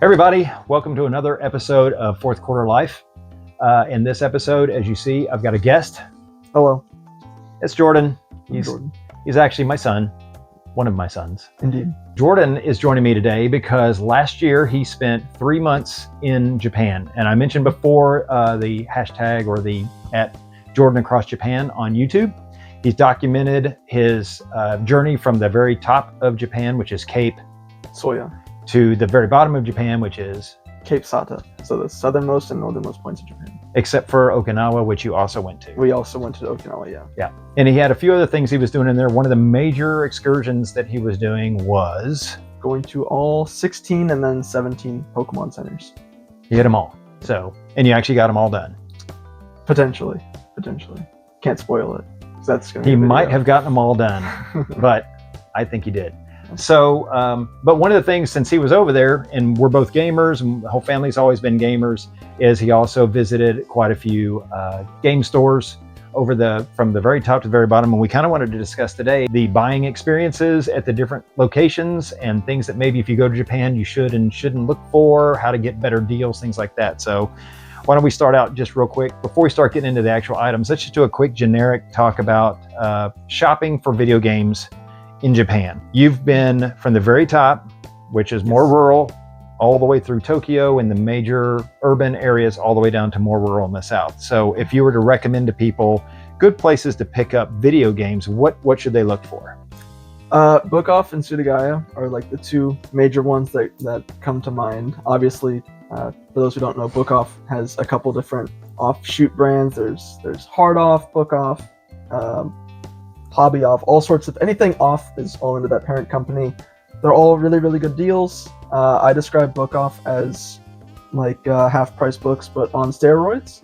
Everybody, welcome to another episode of Fourth Quarter Life. In this episode, as you see, I've got a guest. Hello. It's Jordan. Jordan. He's actually my son, one of my sons. Indeed. Jordan is joining me today because last year he spent 3 months in Japan. And I mentioned before the hashtag or the @JordanAcrossJapan on YouTube. He's documented his journey from the very top of Japan, which is Cape Soya. to the very bottom of Japan, which is Cape Sata. So the southernmost and northernmost points of Japan. except for Okinawa, which you also went to. We also went to Okinawa, yeah. Yeah. And he had a few other things he was doing in there. One of the major excursions that he was doing was Going to all 16 and then 17 Pokemon centers. he hit them all. So, and you actually got them all done. Potentially. Can't spoil it. 'Cause that's gonna He be a might video. have gotten them all done, but I think he did. So, but one of the things, since he was over there, and we're both gamers, and the whole family's always been gamers, is he also visited quite a few game stores from the very top to the very bottom. And we kind of wanted to discuss today the buying experiences at the different locations and things that maybe if you go to Japan, you should and shouldn't look for, how to get better deals, things like that. So why don't we start out just real quick before we start getting into the actual items? Let's just do a quick generic talk about shopping for video games in Japan. You've been from the very top, which is more rural, all the way through Tokyo and the major urban areas, all the way down to more rural in the south. So if you were to recommend to people good places to pick up video games, what should they look for? Book Off and Sudagaya are like the two major ones that come to mind. Obviously, for those who don't know, Book Off has a couple different offshoot brands. There's Hard Off, Book Off, Hobby Off, all sorts of anything off is all into that parent company. They're all really, really good deals. I describe Book Off as like half price books, but on steroids.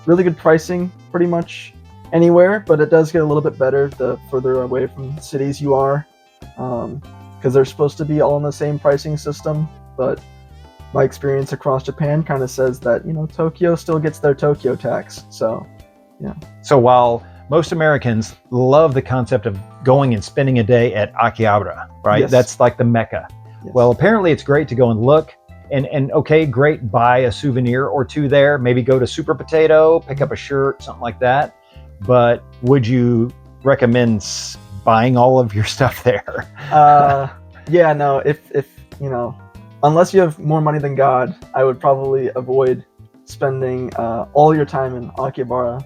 Really good pricing, pretty much anywhere, but it does get a little bit better the further away from cities you are, because they're supposed to be all in the same pricing system. But my experience across Japan kind of says that, Tokyo still gets their Tokyo tax. So, yeah. So while most Americans love the concept of going and spending a day at Akihabara, right? Yes. That's like the Mecca. Yes. Well, apparently it's great to go and look and okay, great, buy a souvenir or two there, maybe go to Super Potato, pick up a shirt, something like that. But would you recommend buying all of your stuff there? Yeah, no, if unless you have more money than God, I would probably avoid spending all your time in Akihabara.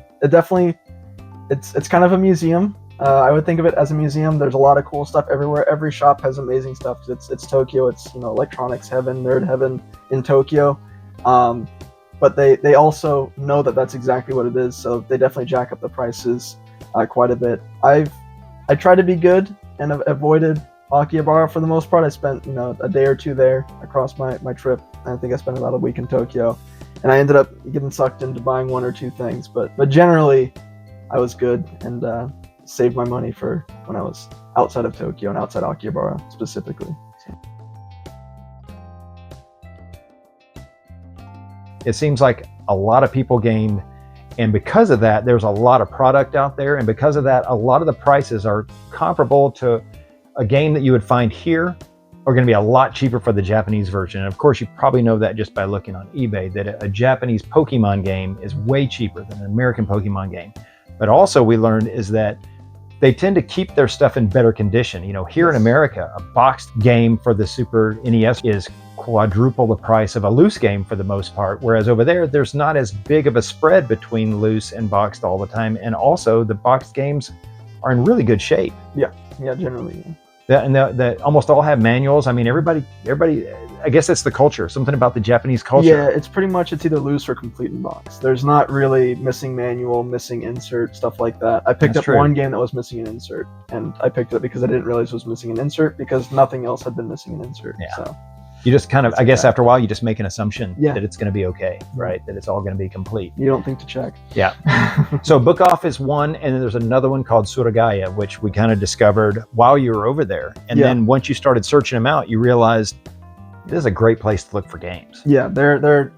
It's kind of a museum. I would think of it as a museum. There's a lot of cool stuff everywhere. Every shop has amazing stuff. It's Tokyo. It's electronics heaven, nerd heaven in Tokyo. But they also know that that's exactly what it is. So they definitely jack up the prices quite a bit. I try to be good and avoided Akihabara for the most part. I spent a day or two there across my trip. I think I spent about a week in Tokyo, and I ended up getting sucked into buying one or two things. But generally, I was good and saved my money for when I was outside of Tokyo and outside Akihabara specifically. So. It seems like a lot of people game, and because of that, there's a lot of product out there, and because of that, a lot of the prices are comparable to a game that you would find here are going to be a lot cheaper for the Japanese version. And of course, you probably know that just by looking on eBay, that a Japanese Pokemon game is way cheaper than an American Pokemon game. But also we learned is that they tend to keep their stuff in better condition. Here in America, a boxed game for the Super NES is quadruple the price of a loose game for the most part. Whereas over there, there's not as big of a spread between loose and boxed all the time. And also the boxed games are in really good shape. Yeah, generally. Yeah. That almost all have manuals. I mean, everybody, I guess that's the culture, something about the Japanese culture. Yeah, it's either loose or complete in box. There's not really missing manual, missing insert, stuff like that. I picked up one game that was missing an insert, and I picked it up because I didn't realize it was missing an insert because nothing else had been missing an insert. Yeah. So you just kind of, I guess after a while, you just make an assumption that it's going to be okay, right? That it's all going to be complete. You don't think to check. Yeah. So Book Off is one, and then there's another one called Suragaya, which we kind of discovered while you were over there. And then once you started searching them out, you realized this is a great place to look for games. Yeah, they're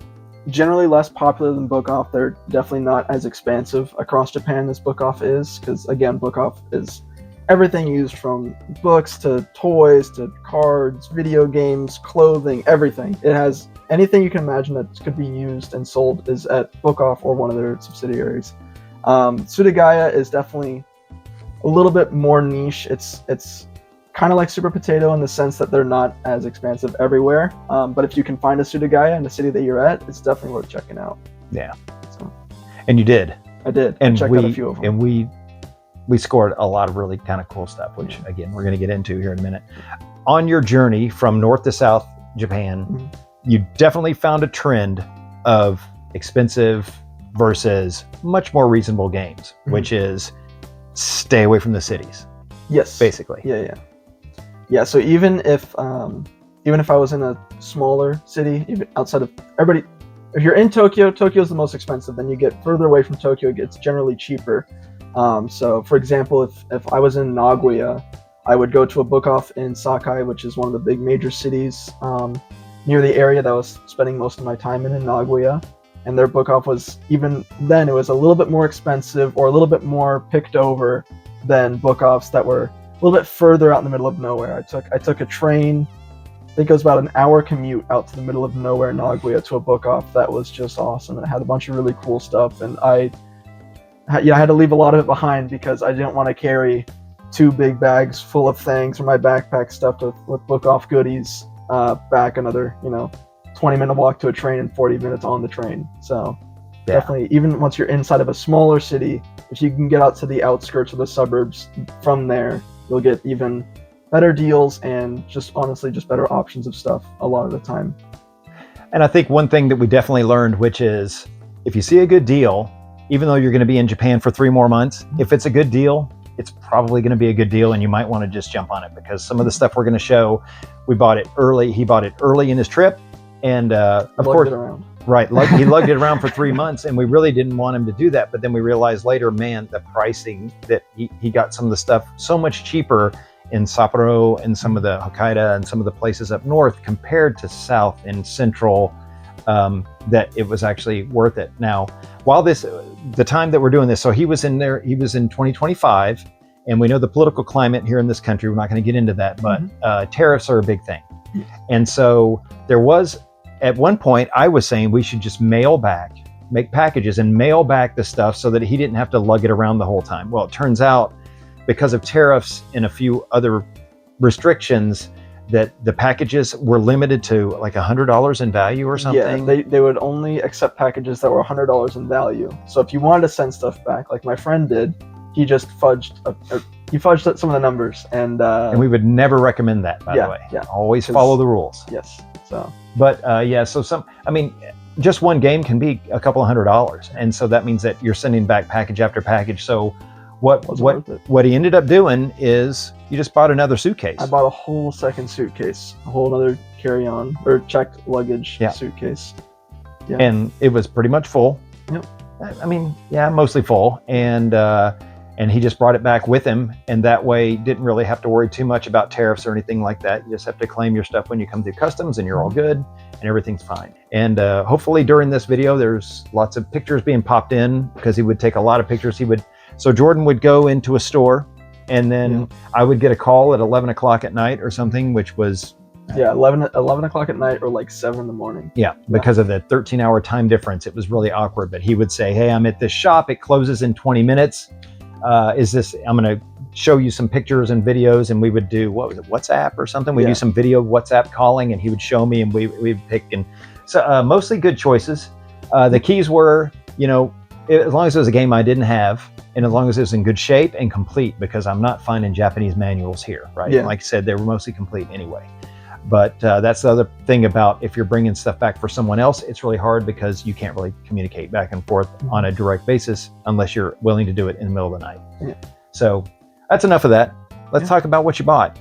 generally less popular than Book Off. They're definitely not as expansive across Japan as Book Off is, because again, Book Off is everything used, from books to toys to cards, video games, clothing, everything. It has anything you can imagine that could be used and sold is at Book Off or one of their subsidiaries. Sudagaya is definitely a little bit more niche. It's kind of like Super Potato in the sense that they're not as expansive everywhere. But if you can find a Sudagaya in the city that you're at, it's definitely worth checking out. Yeah. So, and you did. I did. And I checked out a few of them. And we scored a lot of really kind of cool stuff, which again, we're going to get into here in a minute. On your journey from north to south Japan, you definitely found a trend of expensive versus much more reasonable games, which is stay away from the cities. Yes. Basically. Yeah. So even if I was in a smaller city, even outside of everybody, if you're in Tokyo, Tokyo is the most expensive. Then you get further away from Tokyo, it gets generally cheaper. So for example, if I was in Nagoya, I would go to a Book Off in Sakai, which is one of the big major cities near the area that I was spending most of my time in Nagoya. And their Book Off was, even then, it was a little bit more expensive or a little bit more picked over than Book Offs that were a little bit further out in the middle of nowhere. I took a train, I think it was about an hour commute out to the middle of nowhere, Nagoya, to a Book Off that was just awesome. And it had a bunch of really cool stuff. And I had to leave a lot of it behind because I didn't want to carry 2 big bags full of things or my backpack stuffed with Book Off goodies back another, 20-minute walk to a train and 40 minutes on the train. So definitely, even once you're inside of a smaller city, if you can get out to the outskirts of the suburbs from there, you'll get even better deals and just honestly just better options of stuff a lot of the time. And I think one thing that we definitely learned, which is if you see a good deal, even though you're going to be in Japan for 3 more months, if it's a good deal, it's probably going to be a good deal and you might want to just jump on it, because some of the stuff we're going to show, we bought it early. He bought it early in his trip. And of course, right, he lugged it around for 3 months, and we really didn't want him to do that. But then we realized later, man, the pricing that he got some of the stuff so much cheaper in Sapporo and some of the Hokkaido and some of the places up north compared to south and central, that it was actually worth it. Now, while the time that we're doing this, so he was in 2025, and we know the political climate here in this country, we're not going to get into that, but tariffs are a big thing. And so there was, at one point, I was saying we should just make packages and mail back the stuff so that he didn't have to lug it around the whole time. Well, it turns out, because of tariffs and a few other restrictions, that the packages were limited to like $100 in value or something. Yeah, they would only accept packages that were $100 in value. So if you wanted to send stuff back, like my friend did, he just fudged some of the numbers, and we would never recommend that, by the way. Yeah, always follow the rules. Yes. So, but so just one game can be a couple of $100, and so that means that you're sending back package after package. So what he ended up doing is you just bought another suitcase. I bought a whole second suitcase, a whole other carry-on or checked luggage suitcase. Yeah. And it was pretty much full. Yep. Mostly full, and he just brought it back with him, and that way didn't really have to worry too much about tariffs or anything like that. You just have to claim your stuff when you come through customs, and you're all good, and everything's fine. And hopefully during this video, there's lots of pictures being popped in, because he would take a lot of pictures. So Jordan would go into a store, and then I would get a call at 11 o'clock at night or something, which was 11 o'clock at night or like 7 in the morning. Yeah, because of the 13-hour time difference, it was really awkward. But he would say, "Hey, I'm at this shop. It closes in 20 minutes. I'm going to show you some pictures and videos." And we would do, what was it, WhatsApp or something? We'd do some video WhatsApp calling, and he would show me, and we'd pick. And so mostly good choices. The keys were, as long as it was a game I didn't have, and as long as it was in good shape and complete, because I'm not finding Japanese manuals here, right? Yeah. Like I said, they were mostly complete anyway. But that's the other thing about, if you're bringing stuff back for someone else, it's really hard because you can't really communicate back and forth on a direct basis unless you're willing to do it in the middle of the night. Yeah. So that's enough of that. Let's talk about what you bought.